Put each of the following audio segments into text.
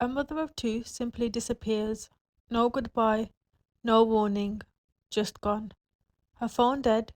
A mother of two simply disappears. No goodbye, no warning, just gone. Her phone dead,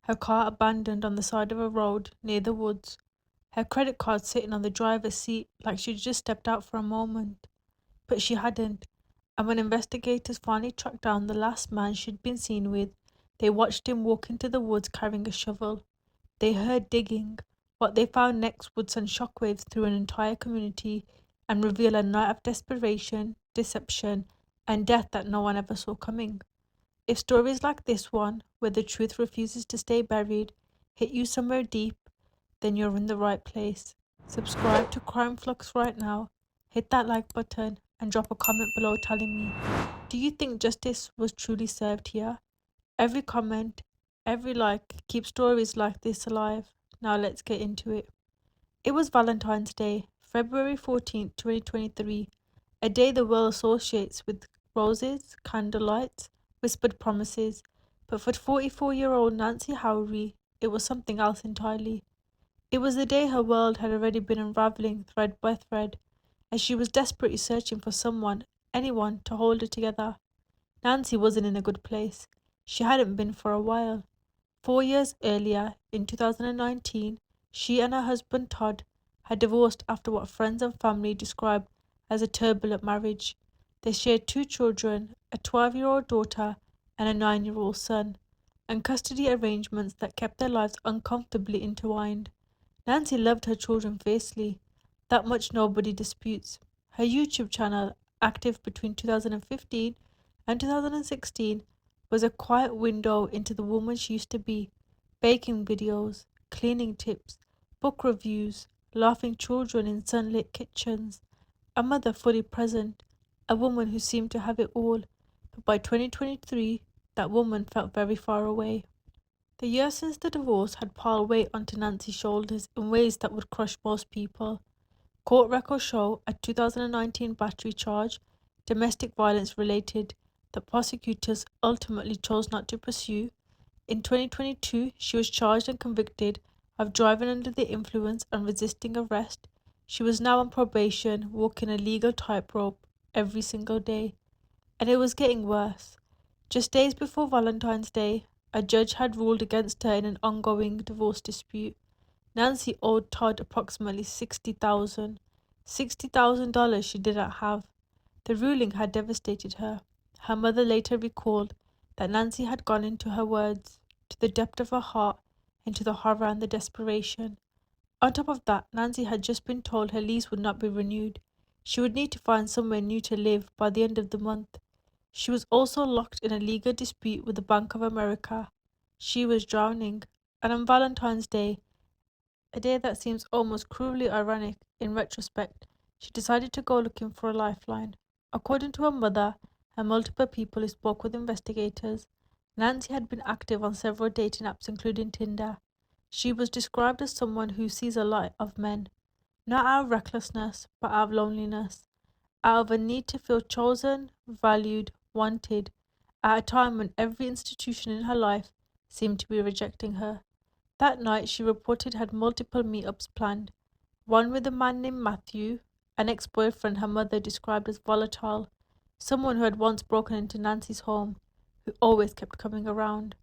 her car abandoned on the side of a road near the woods, her credit card sitting on the driver's seat like she'd just stepped out for a moment. But she hadn't, and when investigators finally tracked down the last man she'd been seen with, they watched him walk into the woods carrying a shovel. They heard digging. What they found next would send shockwaves through an entire community and reveal a night of desperation, deception, and death that no one ever saw coming. If stories like this one, where the truth refuses to stay buried, hit you somewhere deep, then you're in the right place. Subscribe to Crime Flux right now, hit that like button, and drop a comment below telling me, do you think justice was truly served here? Every comment, every like keeps stories like this alive. Now let's get into it. It was Valentine's Day, February 14th, 2023, a day the world associates with roses, candlelights, whispered promises. But for 44-year-old Nancy Howry, it was something else entirely. It was the day her world had already been unraveling thread by thread, as she was desperately searching for someone, anyone, to hold her together. Nancy wasn't in a good place. She hadn't been for a while. 4 years earlier, in 2019, she and her husband Todd had divorced after what friends and family described as a turbulent marriage. They shared two children, a 12-year-old daughter and a 9-year-old son, and custody arrangements that kept their lives uncomfortably intertwined. Nancy loved her children fiercely. That much nobody disputes. Her YouTube channel, active between 2015 and 2016, was a quiet window into the woman she used to be. Baking videos, cleaning tips, book reviews, laughing children in sunlit kitchens. A mother fully present, a woman who seemed to have it all. But by 2023, that woman felt very far away. The years since the divorce had piled weight onto Nancy's shoulders in ways that would crush most people. Court records show a 2019 battery charge, domestic violence related, that prosecutors ultimately chose not to pursue. In 2022, she was charged and convicted of driving under the influence and resisting arrest. She was now on probation, walking a legal tightrope every single day. And it was getting worse. Just days before Valentine's Day, a judge had ruled against her in an ongoing divorce dispute. Nancy owed Todd approximately $60,000 she didn't have. The ruling had devastated her. Her mother later recalled that Nancy had gone into her words, to the depth of her heart, into the horror and the desperation. On top of that, Nancy had just been told her lease would not be renewed. She would need to find somewhere new to live by the end of the month. She was also locked in a legal dispute with the Bank of America. She was drowning. And on Valentine's Day, a day that seems almost cruelly ironic in retrospect, she decided to go looking for a lifeline. According to her mother and multiple people who spoke with investigators, Nancy had been active on several dating apps including Tinder. She was described as someone who sees a lot of men, not out of recklessness, but out of loneliness, out of a need to feel chosen, valued, wanted, at a time when every institution in her life seemed to be rejecting her. That night, she reported had multiple meetups planned, one with a man named Matthew, an ex-boyfriend her mother described as volatile, someone who had once broken into Nancy's home, who always kept coming around.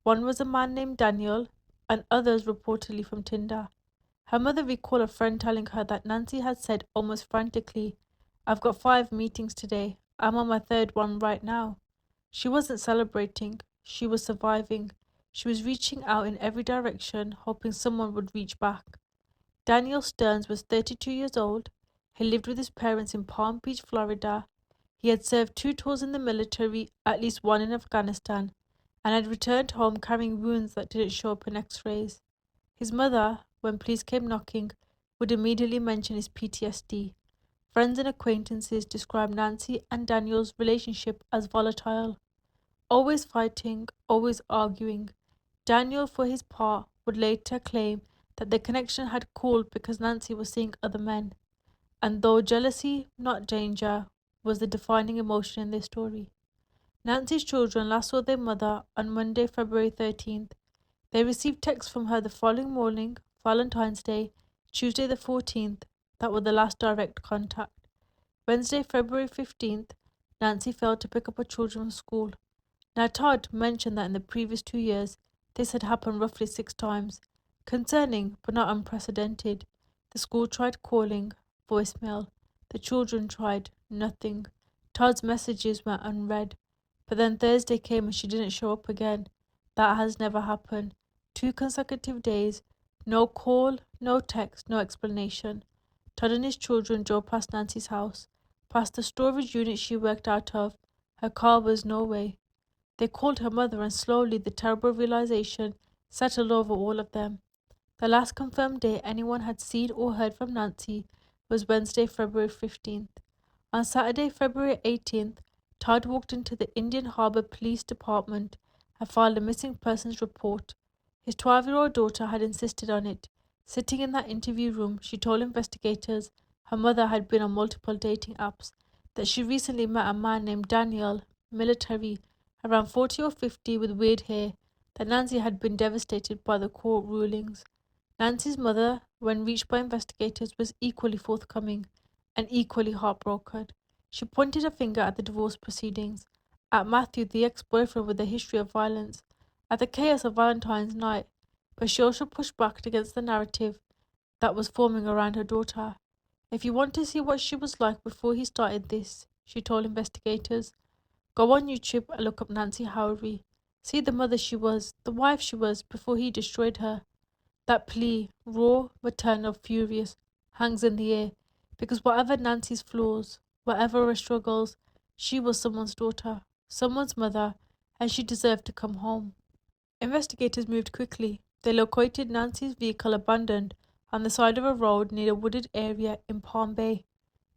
One was a man named Daniel, and others reportedly from Tinder. Her mother recalled a friend telling her that Nancy had said almost frantically, "I've got 5 meetings today. I'm on my 3rd one right now." She wasn't celebrating, she was surviving. She was reaching out in every direction, hoping someone would reach back. Daniel Stearns was 32 years old. He lived with his parents in Palm Beach, Florida. He had served 2 tours in the military, at least one in Afghanistan, and had returned home carrying wounds that didn't show up in x-rays. His mother, when police came knocking, would immediately mention his PTSD. Friends and acquaintances described Nancy and Daniel's relationship as volatile. Always fighting, always arguing. Daniel, for his part, would later claim that their connection had cooled because Nancy was seeing other men. And though jealousy, not danger, was the defining emotion in their story. Nancy's children last saw their mother on Monday, February 13th. They received texts from her the following morning, Valentine's Day, Tuesday the 14th, that were the last direct contact. Wednesday, February 15th, Nancy failed to pick up her children from school. Now, Todd mentioned that in the previous 2 years, this had happened roughly 6 times. Concerning, but not unprecedented. The school tried calling, voicemail. The children tried, nothing. Todd's messages went unread. But then Thursday came and she didn't show up again. That has never happened. 2 consecutive days, no call, no text, no explanation. Todd and his children drove past Nancy's house, past the storage unit she worked out of. Her car was nowhere. They called her mother, and slowly the terrible realization settled over all of them. The last confirmed day anyone had seen or heard from Nancy was Wednesday, February 15th. On Saturday, February 18th, Todd walked into the Indian Harbour Police Department and filed a missing persons report. His 12-year-old daughter had insisted on it. Sitting in that interview room, she told investigators her mother had been on multiple dating apps, that she recently met a man named Daniel, military, around 40 or 50 with weird hair, that Nancy had been devastated by the court rulings. Nancy's mother, when reached by investigators, was equally forthcoming and equally heartbroken. She pointed a finger at the divorce proceedings, at Matthew, the ex-boyfriend with a history of violence, at the chaos of Valentine's night, but she also pushed back against the narrative that was forming around her daughter. If you want to see what she was like before he started this, she told investigators, go on YouTube and look up Nancy Howry. See the mother she was, the wife she was before he destroyed her. That plea, raw, maternal, furious, hangs in the air, because whatever Nancy's flaws, whatever her struggles, she was someone's daughter, someone's mother, and she deserved to come home. Investigators moved quickly. They located Nancy's vehicle abandoned on the side of a road near a wooded area in Palm Bay.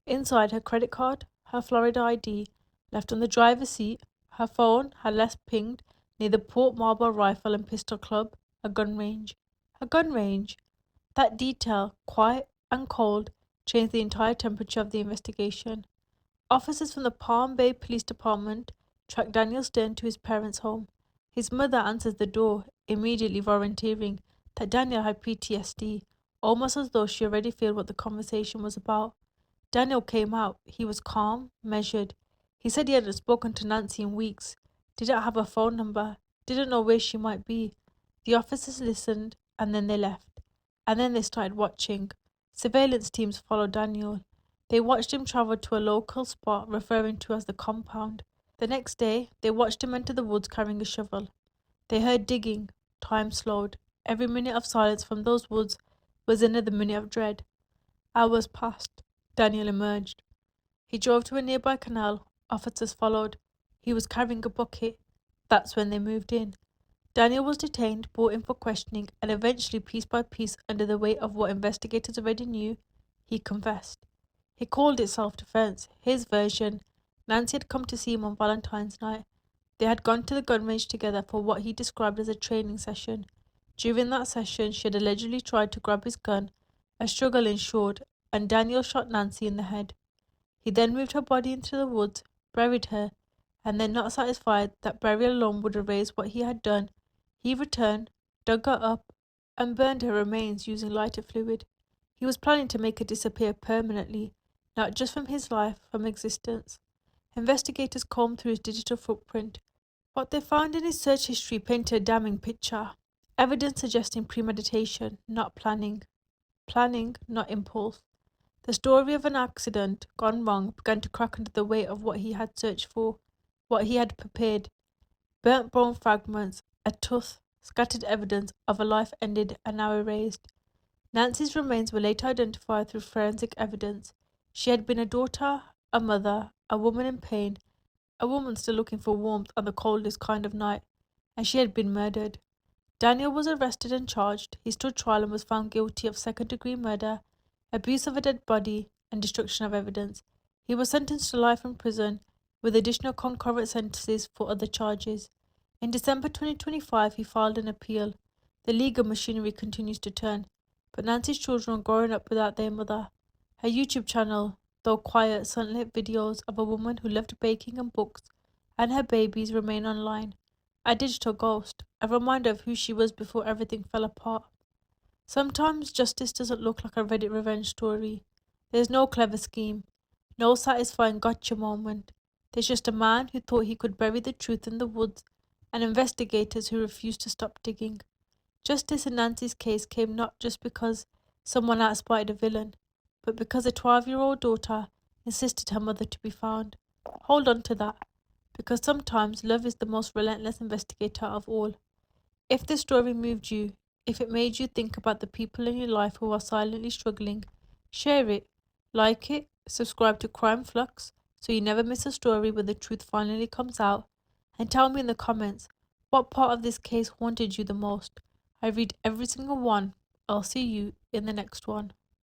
Inside, her credit card, her Florida ID, left on the driver's seat, her phone had left pinged near the Port Marble Rifle and Pistol Club, a gun range. A gun range? That detail, quiet and cold, changed the entire temperature of the investigation. Officers from the Palm Bay Police Department tracked Daniel Stern to his parents' home. His mother answered the door, immediately volunteering that Daniel had PTSD, almost as though she already feared what the conversation was about. Daniel came out. He was calm, measured. He said he hadn't spoken to Nancy in weeks, didn't have a phone number, didn't know where she might be. The officers listened, and then they left. And then they started watching. Surveillance teams followed Daniel. They watched him travel to a local spot referring to as the compound. The next day, they watched him enter the woods carrying a shovel. They heard digging. Time slowed. Every minute of silence from those woods was another minute of dread. Hours passed. Daniel emerged. He drove to a nearby canal. Officers followed. He was carrying a bucket. That's when they moved in. Daniel was detained, brought in for questioning, and eventually, piece by piece, under the weight of what investigators already knew, he confessed. He called it self-defense. His version. Nancy had come to see him on Valentine's night. They had gone to the gun range together for what he described as a training session. During that session, she had allegedly tried to grab his gun. A struggle ensued, and Daniel shot Nancy in the head. He then moved her body into the woods, buried her, and then, not satisfied that burial alone would erase what he had done, he returned, dug her up, and burned her remains using lighter fluid. He was planning to make her disappear permanently, not just from his life, from existence. Investigators combed through his digital footprint. What they found in his search history painted a damning picture. Evidence suggesting premeditation, not planning. Planning, not impulse. The story of an accident gone wrong began to crack under the weight of what he had searched for, what he had prepared. Burnt bone fragments, a tooth, scattered evidence of a life ended and now erased. Nancy's remains were later identified through forensic evidence. She had been a daughter, a mother, a woman in pain, a woman still looking for warmth on the coldest kind of night, and she had been murdered. Daniel was arrested and charged. He stood trial and was found guilty of second-degree murder, abuse of a dead body, and destruction of evidence. He was sentenced to life in prison, with additional concurrent sentences for other charges. In December 2025, he filed an appeal. The legal machinery continues to turn, but Nancy's children are growing up without their mother. Her YouTube channel, though quiet, sunlit videos of a woman who loved baking and books, and her babies remain online. A digital ghost, a reminder of who she was before everything fell apart. Sometimes justice doesn't look like a Reddit revenge story. There's no clever scheme, No satisfying gotcha moment. There's just a man who thought he could bury the truth in the woods, and investigators who refused to stop digging. Justice in Nancy's case came not just because someone outspotted a villain, but because a 12-year-old daughter insisted her mother to be found. Hold on to that, because sometimes love is the most relentless investigator of all. If this story moved you, if it made you think about the people in your life who are silently struggling, share it, like it, subscribe to Crime Flux so you never miss a story where the truth finally comes out, and tell me in the comments what part of this case haunted you the most. I read every single one. I'll see you in the next one.